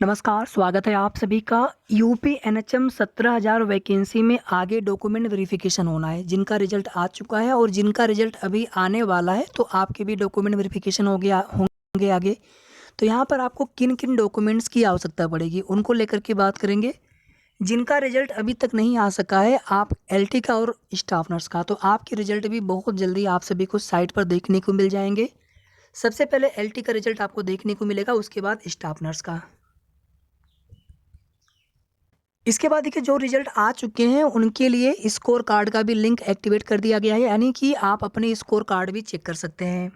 नमस्कार, स्वागत है आप सभी का। यूपी एनएचएम 17,000 वैकेंसी में आगे डॉक्यूमेंट वेरिफिकेशन होना है। जिनका रिजल्ट आ चुका है और जिनका रिजल्ट अभी आने वाला है, तो आपके भी डॉक्यूमेंट वेरिफिकेशन हो गया होंगे आगे। तो यहाँ पर आपको किन किन डॉक्यूमेंट्स की आवश्यकता पड़ेगी, उनको लेकर के बात करेंगे। जिनका रिजल्ट अभी तक नहीं आ सका है, आप एलटी का और स्टाफ नर्स का, तो आपके रिजल्ट भी बहुत जल्दी आप सभी को साइट पर देखने को मिल जाएंगे। सबसे पहले एलटी का रिजल्ट आपको देखने को मिलेगा, उसके बाद स्टाफ नर्स का। इसके बाद देखिए, जो रिजल्ट आ चुके हैं उनके लिए स्कोर कार्ड का भी लिंक एक्टिवेट कर दिया गया है, यानी कि आप अपने स्कोर कार्ड भी चेक कर सकते हैं।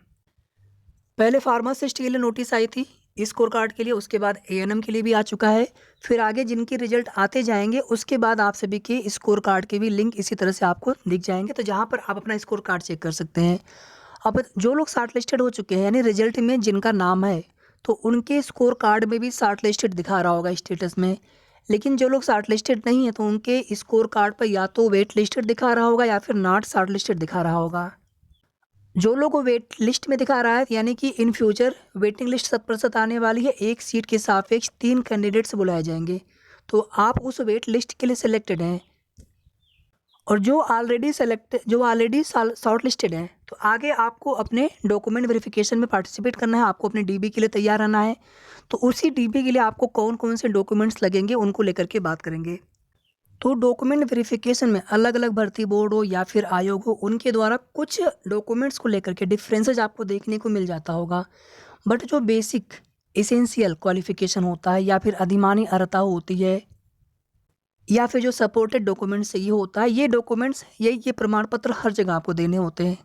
पहले फार्मासिस्ट के लिए नोटिस आई थी स्कोर कार्ड के लिए, उसके बाद एएनएम के लिए भी आ चुका है। फिर आगे जिनके रिजल्ट आते जाएंगे उसके बाद आप सभी के स्कोर कार्ड के भी लिंक इसी तरह से आपको दिख जाएंगे, तो जहाँ पर आप अपना स्कोर कार्ड चेक कर सकते हैं। अब जो लोग शॉर्ट लिस्टेड हो चुके हैं, यानी रिजल्ट में जिनका नाम है, तो उनके स्कोर कार्ड में भी शॉर्ट लिस्टेड दिखा रहा होगा स्टेटस में। लेकिन जो लोग शॉर्ट लिस्टेड नहीं है, तो उनके स्कोर कार्ड पर या तो वेट लिस्टेड दिखा रहा होगा या फिर नॉट शॉर्ट लिस्टेड दिखा रहा होगा। जो लोग को वेट लिस्ट में दिखा रहा है, यानी कि इन फ्यूचर वेटिंग लिस्ट 100% आने वाली है, एक सीट के सापेक्ष 3 कैंडिडेट्स बुलाए जाएंगे, तो आप उस वेट लिस्ट के लिए सिलेक्टेड हैं। और जो ऑलरेडी शॉर्ट लिस्टेड हैं, तो आगे आपको अपने डॉक्यूमेंट वेरिफिकेशन में पार्टिसिपेट करना है, आपको अपने डीबी के लिए तैयार रहना है। तो उसी डीबी के लिए आपको कौन कौन से डॉक्यूमेंट्स लगेंगे उनको लेकर के बात करेंगे। तो डॉक्यूमेंट वेरिफिकेशन में अलग अलग भर्ती बोर्ड हो या फिर आयोग हो, उनके द्वारा कुछ डॉक्यूमेंट्स को लेकर के डिफरेंसेस आपको देखने को मिल जाता होगा। बट जो बेसिक एसेंशियल क्वालिफिकेशन होता है, या फिर अधिमानी अर्हता होती है, या फिर जो सपोर्टेड डॉक्यूमेंट्स ये होता है, ये डॉक्यूमेंट्स ये प्रमाण पत्र हर जगह आपको देने होते हैं।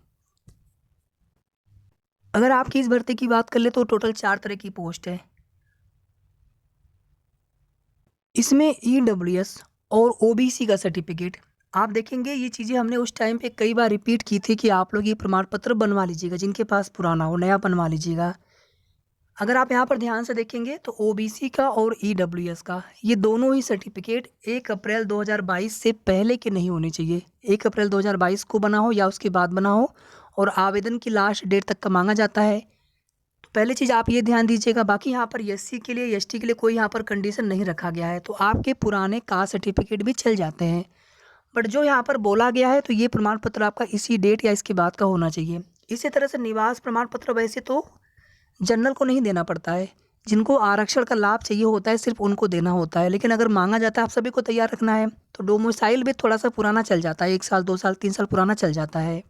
अगर आपकी इस भर्ती की बात कर ले, तो टोटल 4 तरह की पोस्ट है। इसमें ईडब्ल्यूएस और ओबीसी का सर्टिफिकेट, आप देखेंगे ये चीज़ें हमने उस टाइम पे कई बार रिपीट की थी कि आप लोग ये प्रमाण पत्र बनवा लीजिएगा, जिनके पास पुराना हो नया बनवा लीजिएगा। अगर आप यहाँ पर ध्यान से देखेंगे, तो ओबीसी का और ईडब्ल्यूएस का, ये दोनों ही सर्टिफिकेट 1 अप्रैल 2022 से पहले के नहीं होने चाहिए। 1 अप्रैल 2022 को बना हो या उसके बाद बना हो, और आवेदन की लास्ट डेट तक का मांगा जाता है। तो पहली चीज़ आप ये ध्यान दीजिएगा। बाकी यहाँ पर एससी के लिए, एसटी के लिए कोई यहाँ पर कंडीशन नहीं रखा गया है, तो आपके पुराने कास्ट सर्टिफिकेट भी चल जाते हैं। बट जो यहाँ पर बोला गया है, तो ये प्रमाण पत्र आपका इसी डेट या इसके बाद का होना चाहिए। इसी तरह से निवास प्रमाण पत्र वैसे तो जनरल को नहीं देना पड़ता है, जिनको आरक्षण का लाभ चाहिए होता है सिर्फ उनको देना होता है। लेकिन अगर मांगा जाता है आप सभी को तैयार रखना है, तो डोमिसाइल भी थोड़ा सा पुराना चल जाता है, 1 साल 2 साल 3 साल पुराना चल जाता है।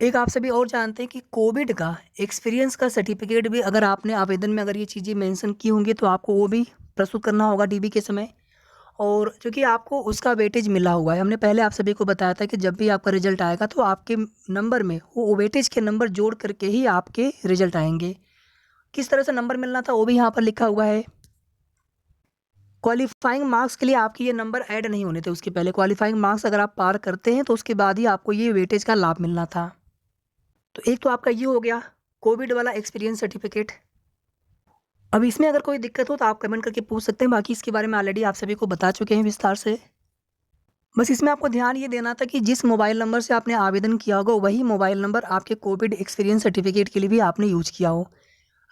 एक आप सभी और जानते हैं कि कोविड का एक्सपीरियंस का सर्टिफिकेट भी अगर आपने आवेदन में अगर ये चीज़ें मेंशन की होंगी, तो आपको वो भी प्रस्तुत करना होगा डीबी के समय। और क्योंकि आपको उसका वेटेज मिला हुआ है, हमने पहले आप सभी को बताया था कि जब भी आपका रिजल्ट आएगा, तो आपके नंबर में वो वेटेज के नंबर जोड़ करके ही आपके रिजल्ट आएंगे। किस तरह से नंबर मिलना था वो भी यहाँ पर लिखा हुआ है। क्वालिफाइंग मार्क्स के लिए आपके ये नंबर ऐड नहीं होने थे, उसके पहले क्वालिफाइंग मार्क्स अगर आप पार करते हैं, तो उसके बाद ही आपको ये वेटेज का लाभ मिलना था। तो एक तो आपका ये हो गया कोविड वाला एक्सपीरियंस सर्टिफिकेट। अब इसमें अगर कोई दिक्कत हो तो आप कमेंट करके पूछ सकते हैं, बाकी इसके बारे में ऑलरेडी आप सभी को बता चुके हैं विस्तार से। बस इसमें आपको ध्यान ये देना था कि जिस मोबाइल नंबर से आपने आवेदन किया होगा, वही मोबाइल नंबर आपके कोविड एक्सपीरियंस सर्टिफिकेट के लिए भी आपने यूज किया हो।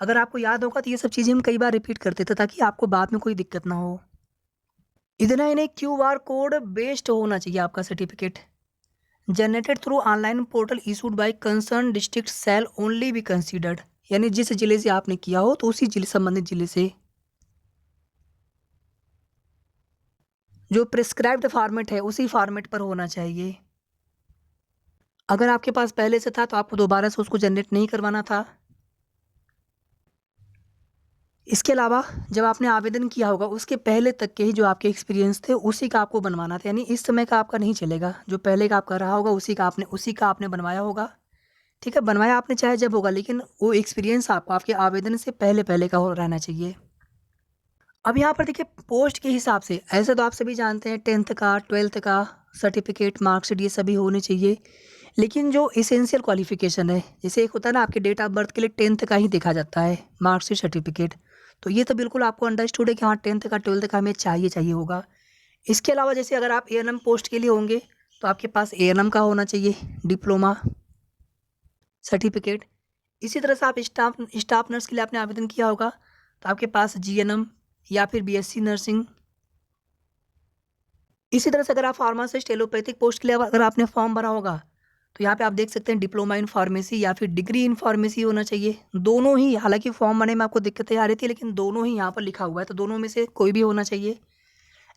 अगर आपको याद होगा, तो ये सब चीज़ें हम कई बार रिपीट करते थे, ताकि आपको बाद में कोई दिक्कत ना हो। इतना ही नहीं, क्यूआर कोड बेस्ड होना चाहिए आपका certificate. Generated through online portal issued by concern district shall only be considered, यानी जिस जिले से आपने किया हो, तो उसी जिले संबंधित जिले से जो प्रिस्क्राइब्ड फॉर्मेट है उसी फॉर्मेट पर होना चाहिए। अगर आपके पास पहले से था, तो आपको दोबारा से उसको जनरेट नहीं करवाना था। इसके अलावा जब आपने आवेदन किया होगा, उसके पहले तक के ही जो आपके एक्सपीरियंस थे उसी का आपको बनवाना था, यानी इस समय का आपका नहीं चलेगा। जो पहले का आपका रहा होगा उसी का आपने बनवाया होगा। ठीक है, बनवाया आपने चाहे जब होगा, लेकिन वो एक्सपीरियंस आपको आपके आवेदन से पहले पहले का हो रहना चाहिए। अब यहाँ पर देखिए, पोस्ट के हिसाब से ऐसे तो आप सभी जानते हैं 10th का 12th का सर्टिफिकेट मार्कशीट ये सभी होने चाहिए। लेकिन जो इसेंशियल क्वालिफिकेशन है, जैसे एक होता है ना, आपके डेट ऑफ बर्थ के लिए 10th का ही देखा जाता है मार्कशीट सर्टिफिकेट, तो ये तो बिल्कुल आपको अंडरस्टूड है कि हाँ 10th का 12th का हमें चाहिए होगा। इसके अलावा जैसे अगर आप एएनएम पोस्ट के लिए होंगे, तो आपके पास एएनएम का होना चाहिए डिप्लोमा सर्टिफिकेट। इसी तरह से आप स्टाफ नर्स के लिए आपने आवेदन किया होगा, तो आपके पास जीएनएम या फिर बीएससी नर्सिंग। इसी तरह से अगर आप फार्मासिस्ट एलोपैथिक पोस्ट के लिए अगर आपने फॉर्म भरा होगा तो यहाँ पे आप देख सकते हैं डिप्लोमा इन फार्मेसी या फिर डिग्री इन फार्मेसी होना चाहिए। दोनों ही, हालांकि फॉर्म भरने में आपको दिक्कतें आ रही थी लेकिन दोनों ही यहाँ पर लिखा हुआ है, तो दोनों में से कोई भी होना चाहिए।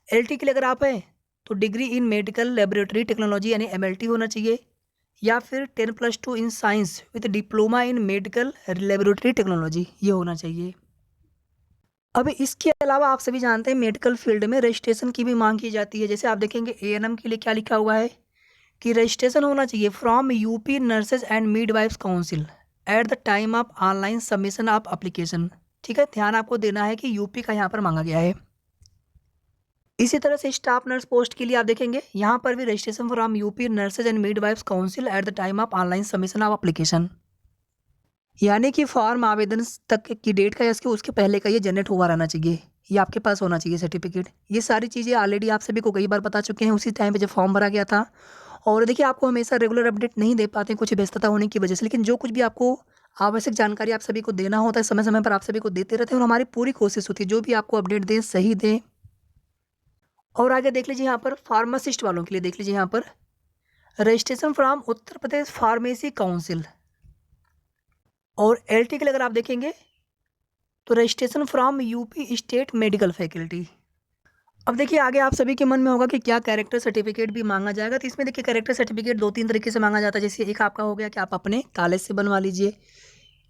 एलटी के लिए अगर आप हैं तो degree in medical laboratory technology यानी एमएलटी होना चाहिए, या फिर 10+2 in science with diploma in medical laboratory technology, ये होना चाहिए। अब इसके अलावा आप सभी जानते हैं मेडिकल फील्ड में रजिस्ट्रेशन की भी मांग की जाती है। जैसे आप देखेंगे एएनएम के लिए क्या लिखा हुआ है कि रजिस्ट्रेशन होना चाहिए from UP nurses and midwives council at the time of online submission of application. ठीक है, ध्यान आपको देना है कि यूपी का यहाँ पर मांगा गया है। इसी तरह से स्टाफ नर्स पोस्ट के लिए आप देखेंगे यहाँ पर भी registration from UP nurses and midwives council at the time of online submission of application, यानी कि फॉर्म आवेदन तक की डेट का या उसके पहले का ये जनरेट हुआ रहना चाहिए, ये आपके पास होना चाहिए सर्टिफिकेट। ये सारी चीज़ें ऑलरेडी आप सभी को कई बार बता चुके हैं उसी टाइम पे जब फॉर्म भरा गया था। और देखिए आपको हमेशा रेगुलर अपडेट नहीं दे पाते कुछ व्यस्तता होने की वजह से, लेकिन जो कुछ भी आपको आवश्यक जानकारी आप सभी को देना होता है समय समय पर आप सभी को देते रहते हैं, और हमारी पूरी कोशिश होती है जो भी आपको अपडेट दें सही दें। और आगे देख लीजिए यहाँ पर फार्मासिस्ट वालों के लिए देख लीजिए यहाँ पर registration from Uttar Pradesh pharmacy council, और एलटी के लिए अगर आप देखेंगे तो registration from UP state medical faculty. अब देखिए आगे आप सभी के मन में होगा कि क्या कैरेक्टर सर्टिफिकेट भी मांगा जाएगा, तो इसमें देखिए कैरेक्टर सर्टिफिकेट 2-3 तरीके से मांगा जाता है। जैसे एक आपका हो गया कि आप अपने कॉलेज से बनवा लीजिए,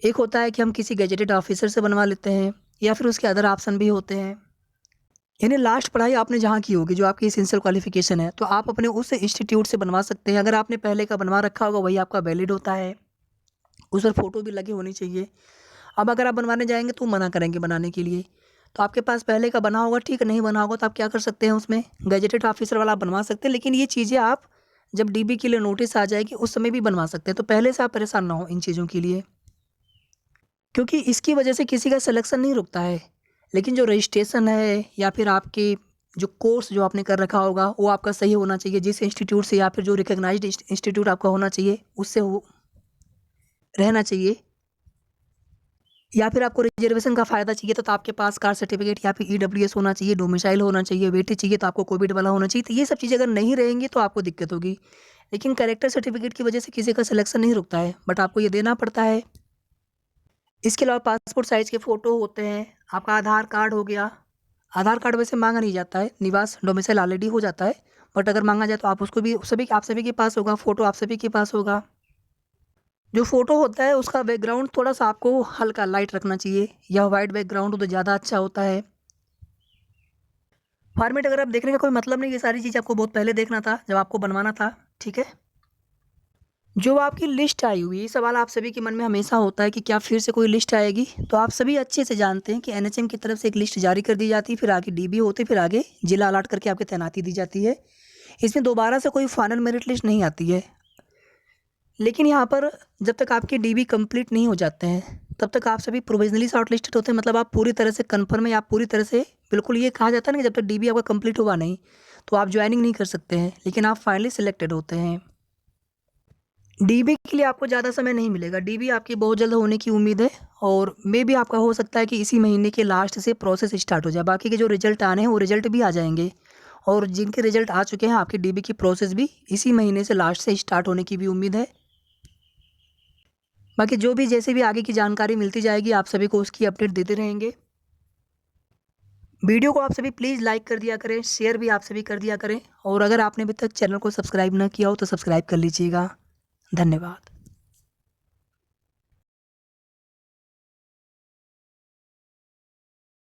एक होता है कि हम किसी गैजेटेड ऑफिसर से बनवा लेते हैं, या फिर उसके अदर ऑप्शन भी होते हैं। यानी लास्ट पढ़ाई आपने जहाँ की होगी जो आपकी एसेंशियल क्वालिफिकेशन है तो आप अपने उस इंस्टीट्यूट से बनवा सकते हैं। अगर आपने पहले का बनवा रखा होगा वही आपका वैलिड होता है, उस पर फ़ोटो भी लगी होनी चाहिए। अब अगर आप बनवाने जाएंगे तो मना करेंगे बनाने के लिए, तो आपके पास पहले का बना होगा ठीक, नहीं बना होगा तो आप क्या कर सकते हैं उसमें गैजेटेड ऑफिसर वाला आप बनवा सकते हैं। लेकिन ये चीज़ें आप जब डीबी के लिए नोटिस आ जाएगी उस समय भी बनवा सकते हैं, तो पहले से आप परेशान ना हो इन चीज़ों के लिए, क्योंकि इसकी वजह से किसी का सिलेक्शन नहीं रुकता है। लेकिन जो रजिस्ट्रेशन है या फिर आपके जो कोर्स जो आपने कर रखा होगा वो आपका सही होना चाहिए, जिस इंस्टीट्यूट से या फिर जो रिकग्नाइज्ड इंस्टीट्यूट आपका होना चाहिए उससे वो रहना चाहिए। या फिर आपको रिजर्वेशन का फ़ायदा चाहिए तो आपके पास कास्ट सर्टिफिकेट या फिर ईडब्ल्यूएस होना चाहिए, डोमिसाइल होना चाहिए, वेटी चाहिए तो आपको कोविड वाला होना चाहिए। तो ये सब चीज़ें अगर नहीं रहेंगी तो आपको दिक्कत होगी। लेकिन कैरेक्टर सर्टिफिकेट की वजह से किसी का सिलेक्शन नहीं रुकता है, बट आपको ये देना पड़ता है। इसके अलावा पासपोर्ट साइज़ के फ़ोटो होते हैं, आपका आधार कार्ड हो गया। आधार कार्ड वैसे मांगा नहीं जाता है, निवास डोमिसाइल ऑलरेडी हो जाता है, बट अगर मांगा जाए तो आप उसको भी आप सभी के पास होगा, फ़ोटो आप सभी के पास होगा। जो फ़ोटो होता है उसका बैकग्राउंड थोड़ा-सा आपको हल्का लाइट रखना चाहिए, या वाइट बैकग्राउंड हो तो ज़्यादा अच्छा होता है। फॉर्मेट अगर आप देखने का कोई मतलब नहीं, ये सारी चीज़ आपको बहुत पहले देखना था जब आपको बनवाना था, ठीक है। जो आपकी लिस्ट आई हुई है, ये सवाल आप सभी के मन में हमेशा होता है कि क्या फिर से कोई लिस्ट आएगी, तो आप सभी अच्छे से जानते हैं कि एनएचएम की तरफ से एक लिस्ट जारी कर दी जाती है, फिर आगे डीबी होते, फिर आगे जिला अलॉट करके आपकी तैनाती दी जाती है। इसमें दोबारा से कोई फाइनल मेरिट लिस्ट नहीं आती है। लेकिन यहाँ पर जब तक आपके डीबी कंप्लीट नहीं हो जाते हैं तब तक आप सभी प्रोविजनली शॉर्ट लिस्टेड होते हैं, मतलब आप पूरी तरह से कन्फर्म है, आप पूरी तरह से बिल्कुल, ये कहा जाता है ना कि जब तक डीबी आपका कंप्लीट हुआ नहीं तो आप ज्वाइनिंग नहीं कर सकते हैं, लेकिन आप फाइनली सिलेक्टेड होते हैं। डीबी के लिए आपको ज़्यादा समय नहीं मिलेगा, डीबी आपकी बहुत जल्द होने की उम्मीद है, और मे भी आपका हो सकता है कि इसी महीने के लास्ट से प्रोसेस स्टार्ट हो जाए। बाकी के जो रिजल्ट आने हैं वो रिजल्ट भी आ जाएंगे, और जिनके रिजल्ट आ चुके हैं आपकी डीबी की प्रोसेस भी इसी महीने से लास्ट से स्टार्ट होने की भी उम्मीद है। बाकी जो भी जैसे भी आगे की जानकारी मिलती जाएगी आप सभी को उसकी अपडेट देते रहेंगे। वीडियो को आप सभी प्लीज़ लाइक कर दिया करें, शेयर भी आप सभी कर दिया करें, और अगर आपने अभी तक चैनल को सब्सक्राइब ना किया हो तो सब्सक्राइब कर लीजिएगा। धन्यवाद।